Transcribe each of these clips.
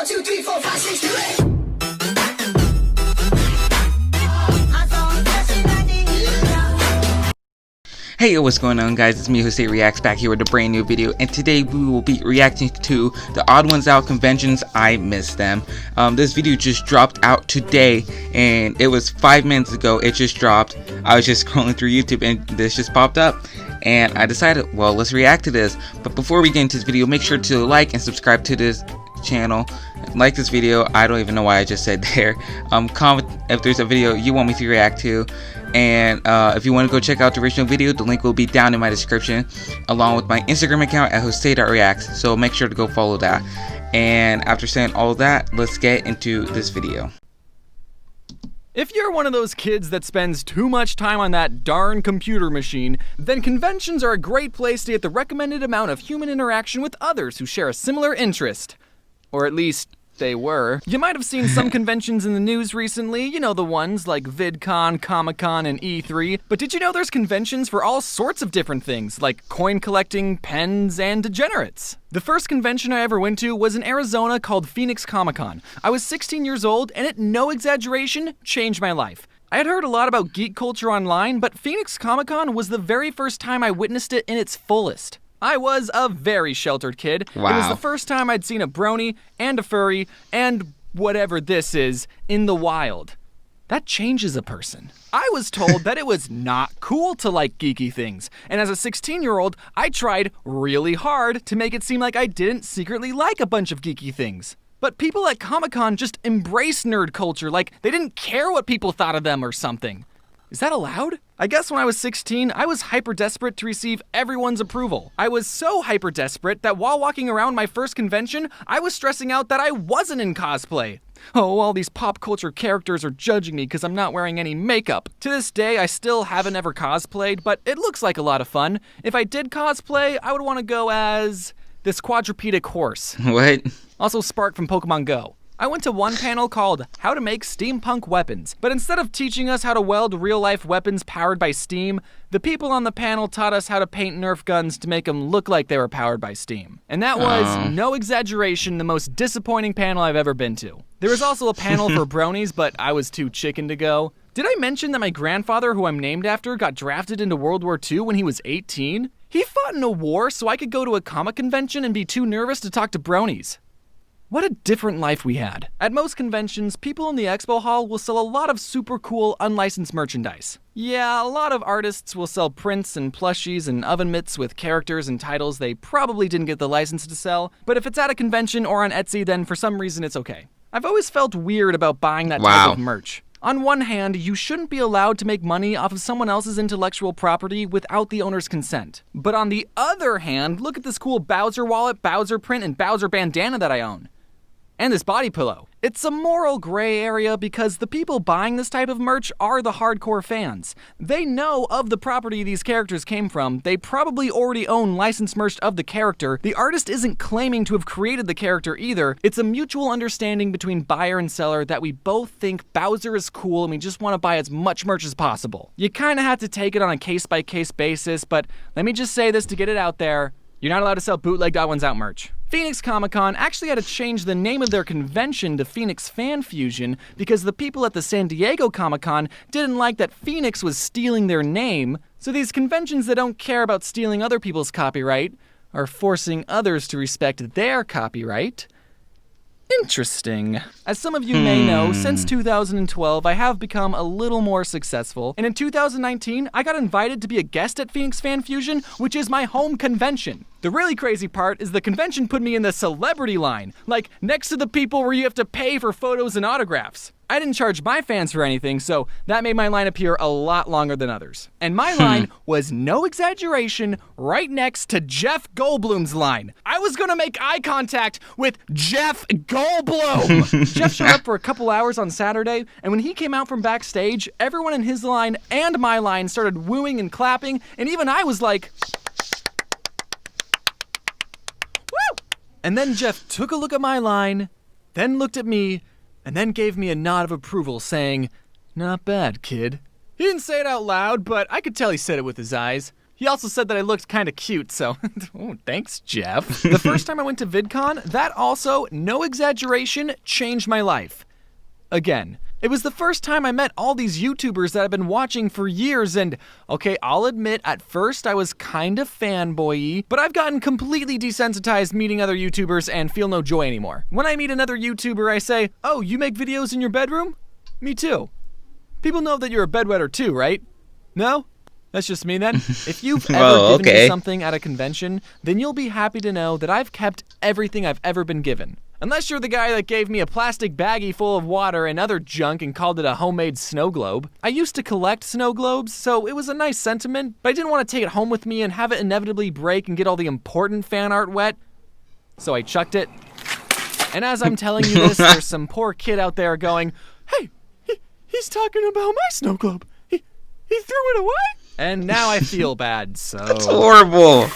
2, 3, 4, 5, 6, 2, 8. Hey, what's going on, guys? It's me, Jose Reacts, back here with a brand new video, and today we will be reacting to the Odd1sout Conventions. I missed them. This video just dropped out today, and it was 5 minutes ago. It just dropped. I was just scrolling through YouTube, and this just popped up, and I decided, well, let's react to this. But before we get into this video, make sure to like and subscribe to this channel. Like this video. I don't even know why I just said there. Comment if there's a video you want me to react to, and if you want to go check out the original video, the link will be down in my description, along with my Instagram account at Jose.reacts, so make sure to go follow that. And after saying all that, let's get into this video. If you're one of those kids that spends too much time on that darn computer machine, then conventions are a great place to get the recommended amount of human interaction with others who share a similar interest. Or at least, they were. You might have seen some conventions in the news recently, you know, the ones like VidCon, Comic-Con, and E3, but did you know there's conventions for all sorts of different things, like coin collecting, pens, and degenerates? The first convention I ever went to was in Arizona called Phoenix Comic-Con. I was 16 years old, and it, no exaggeration, changed my life. I had heard a lot about geek culture online, but Phoenix Comic-Con was the very first time I witnessed it in its fullest. I was a very sheltered kid. Wow. It was the first time I'd seen a brony and a furry and whatever this is in the wild. That changes a person. I was told that it was not cool to like geeky things, and as a 16-year-old, I tried really hard to make it seem like I didn't secretly like a bunch of geeky things. But people at Comic-Con just embrace nerd culture like they didn't care what people thought of them or something. Is that allowed? I guess when I was 16, I was hyper-desperate to receive everyone's approval. I was so hyper-desperate that while walking around my first convention, I was stressing out that I wasn't in cosplay. Oh, all these pop culture characters are judging me because I'm not wearing any makeup. To this day, I still haven't ever cosplayed, but it looks like a lot of fun. If I did cosplay, I would want to go as this quadrupedic horse. What? Also Spark from Pokemon Go. I went to one panel called How to Make Steampunk Weapons, but instead of teaching us how to weld real-life weapons powered by steam, the people on the panel taught us how to paint Nerf guns to make them look like they were powered by steam. And that was, no exaggeration, the most disappointing panel I've ever been to. There was also a panel for bronies, but I was too chicken to go. Did I mention that my grandfather, who I'm named after, got drafted into World War II when he was 18? He fought in a war so I could go to a comic convention and be too nervous to talk to bronies. What a different life we had. At most conventions, people in the expo hall will sell a lot of super cool, unlicensed merchandise. Yeah, a lot of artists will sell prints and plushies and oven mitts with characters and titles they probably didn't get the license to sell, but if it's at a convention or on Etsy, then for some reason it's okay. I've always felt weird about buying that type of merch. On one hand, you shouldn't be allowed to make money off of someone else's intellectual property without the owner's consent. But on the other hand, look at this cool Bowser wallet, Bowser print, and Bowser bandana that I own. And this body pillow. It's a moral gray area because the people buying this type of merch are the hardcore fans. They know of the property these characters came from. They probably already own licensed merch of the character. The artist isn't claiming to have created the character either. It's a mutual understanding between buyer and seller that we both think Bowser is cool and we just want to buy as much merch as possible. You kind of have to take it on a case-by-case basis, but let me just say this to get it out there. You're not allowed to sell bootleg Odd1sout merch. Phoenix Comic-Con actually had to change the name of their convention to Phoenix Fan Fusion because the people at the San Diego Comic-Con didn't like that Phoenix was stealing their name, so these conventions that don't care about stealing other people's copyright are forcing others to respect their copyright. Interesting. As some of you may know, since 2012, I have become a little more successful, and in 2019, I got invited to be a guest at Phoenix Fan Fusion, which is my home convention. The really crazy part is the convention put me in the celebrity line, like next to the people where you have to pay for photos and autographs. I didn't charge my fans for anything, so that made my line appear a lot longer than others. And my line was, no exaggeration, right next to Jeff Goldblum's line. I was gonna make eye contact with Jeff Goldblum! Jeff showed up for a couple hours on Saturday, and when he came out from backstage, everyone in his line and my line started wooing and clapping, and even I was like, woo! And then Jeff took a look at my line, then looked at me, and then gave me a nod of approval, saying, "Not bad, kid." He didn't say it out loud, but I could tell he said it with his eyes. He also said that I looked kind of cute, so oh, thanks, Jeff. The first time I went to VidCon, that also, no exaggeration, changed my life. Again, it was the first time I met all these YouTubers that I've been watching for years, and okay, I'll admit, at first I was kind of fanboy-y, but I've gotten completely desensitized meeting other YouTubers and feel no joy anymore. When I meet another YouTuber, I say, "Oh, you make videos in your bedroom? Me too." People know that you're a bedwetter too, right? No? That's just me then. If you've ever given me something at a convention, then you'll be happy to know that I've kept everything I've ever been given. Unless you're the guy that gave me a plastic baggie full of water and other junk and called it a homemade snow globe. I used to collect snow globes, so it was a nice sentiment, but I didn't want to take it home with me and have it inevitably break and get all the important fan art wet, so I chucked it. And as I'm telling you this, there's some poor kid out there going, "Hey, he's talking about my snow globe. He threw it away?" And now I feel bad, so... That's horrible.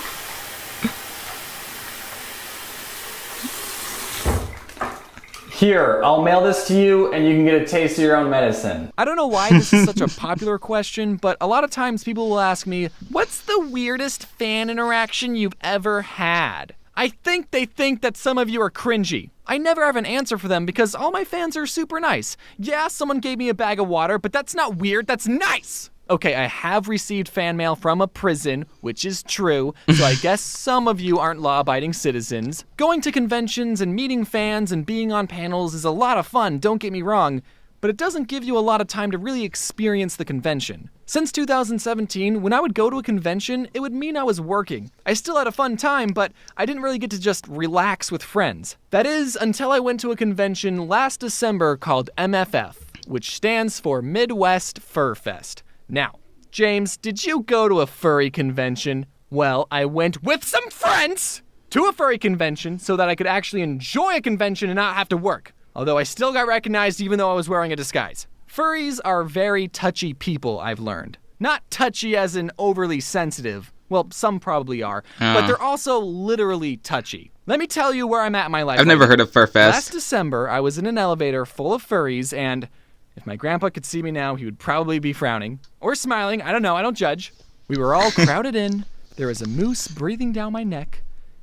Here, I'll mail this to you and you can get a taste of your own medicine. I don't know why this is such a popular question, but a lot of times people will ask me, what's the weirdest fan interaction you've ever had? I think they think that some of you are cringy. I never have an answer for them because all my fans are super nice. Yeah, someone gave me a bag of water, but that's not weird, that's nice! Okay, I have received fan mail from a prison, which is true, so I guess some of you aren't law-abiding citizens. Going to conventions and meeting fans and being on panels is a lot of fun, don't get me wrong, but it doesn't give you a lot of time to really experience the convention. Since 2017, when I would go to a convention, it would mean I was working. I still had a fun time, but I didn't really get to just relax with friends. That is, until I went to a convention last December called MFF, which stands for Midwest Fur Fest. Now, James, did you go to a furry convention? Well, I went with some friends to a furry convention so that I could actually enjoy a convention and not have to work. Although I still got recognized even though I was wearing a disguise. Furries are very touchy people, I've learned. Not touchy as in overly sensitive. Well, some probably are, but they're also literally touchy. Let me tell you where I'm at in my life. I've never heard of Fur Fest. Last December, I was in an elevator full of furries, and if my grandpa could see me now, he would probably be frowning. Or smiling, I don't know, I don't judge. We were all crowded in, there was a moose breathing down my neck,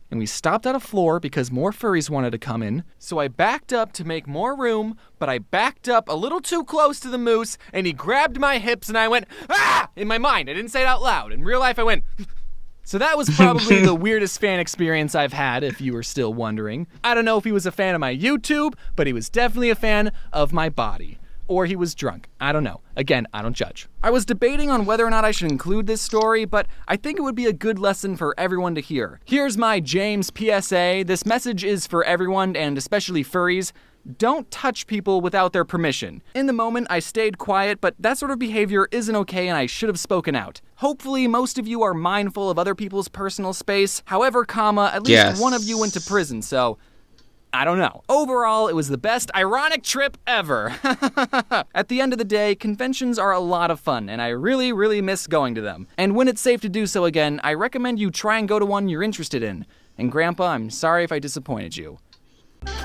and we stopped at a floor because more furries wanted to come in. So I backed up to make more room, but I backed up a little too close to the moose, and he grabbed my hips, and I went, "Ah!" In my mind. I didn't say it out loud. In real life, I went... So that was probably the weirdest fan experience I've had, if you were still wondering. I don't know if he was a fan of my YouTube, but he was definitely a fan of my body. Or he was drunk. I don't know. Again, I don't judge. I was debating on whether or not I should include this story, but I think it would be a good lesson for everyone to hear. Here's my James PSA. This message is for everyone, and especially furries. Don't touch people without their permission. In the moment, I stayed quiet, but that sort of behavior isn't okay and I should have spoken out. Hopefully, most of you are mindful of other people's personal space. However, at least one of you went to prison, so... I don't know. Overall, it was the best ironic trip ever. At the end of the day, conventions are a lot of fun, and I really, really miss going to them. And when it's safe to do so again, I recommend you try and go to one you're interested in. And Grandpa, I'm sorry if I disappointed you.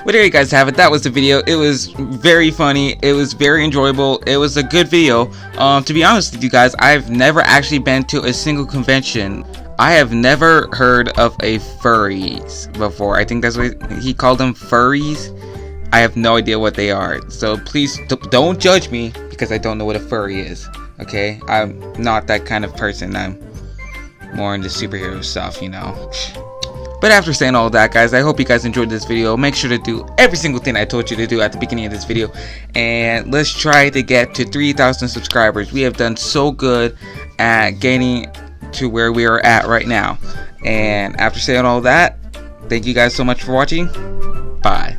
Well, there you guys have it. That was the video. It was very funny. It was very enjoyable. It was a good video. To be honest with you guys, I've never actually been to a single convention. I have never heard of a furries before. I think that's what he called them, furries. I have no idea what they are. So please don't judge me because I don't know what a furry is. Okay? I'm not that kind of person. I'm more into superhero stuff, you know. But after saying all that, guys, I hope you guys enjoyed this video. Make sure to do every single thing I told you to do at the beginning of this video. And let's try to get to 3,000 subscribers. We have done so good at gaining to where we are at right now. And after saying all that, thank you guys so much for watching. Bye.